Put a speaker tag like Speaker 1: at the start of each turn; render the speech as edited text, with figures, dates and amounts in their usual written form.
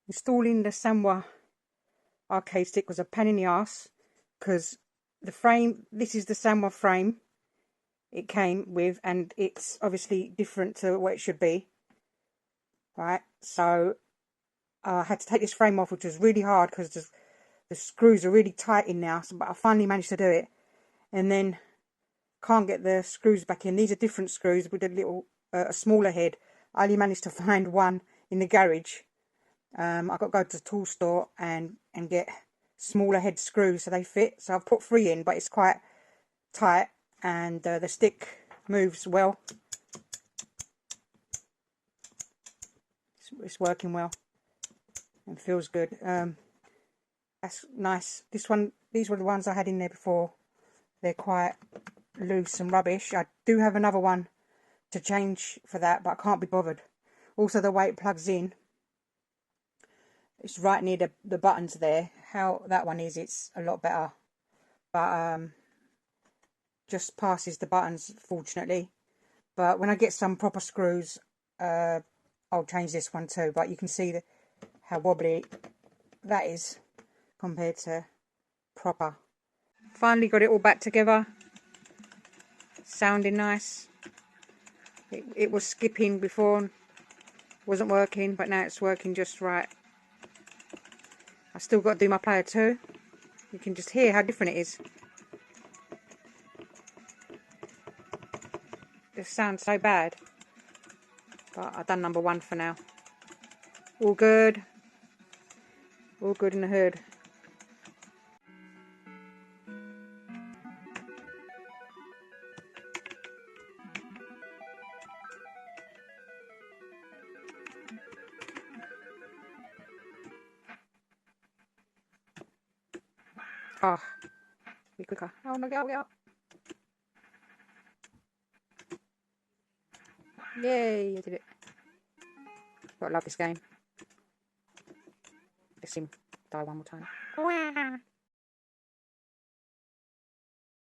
Speaker 1: Installing the SANWA arcade stick was a pain in the ass because the frame, this is the SANWA frame it came with, and it's obviously different to what it should be, right? So I had to take this frame off, which was really hard because the screws are really tight in now, but I finally managed to do it. And then can't get the screws back in. These are different screws with a little a smaller head. I only managed to find one in the garage. I got to go to the tool store and get smaller head screws so they fit. So I've put 3 in, but it's quite tight, and the stick moves well. It's working well and feels good. That's nice. These were the ones I had in there before. They're quite loose and rubbish. I do have another one to change for that, but I can't be bothered. Also, the way it plugs in, it's right near the buttons there. How that one is, it's a lot better, but just passes the buttons, fortunately. But when I get some proper screws, I'll change this one too. But you can see how wobbly that is compared to proper. Finally got it all back together. Sounding nice. It was skipping before, wasn't working, but now it's working just right. I still got to do my player 2. You can just hear how different it is. It sounds so bad, but I've done number 1 for now. All good in the hood. Oh, be quicker. Oh no, get out. Yay, I did it. I love this game. Let's see him die one more time.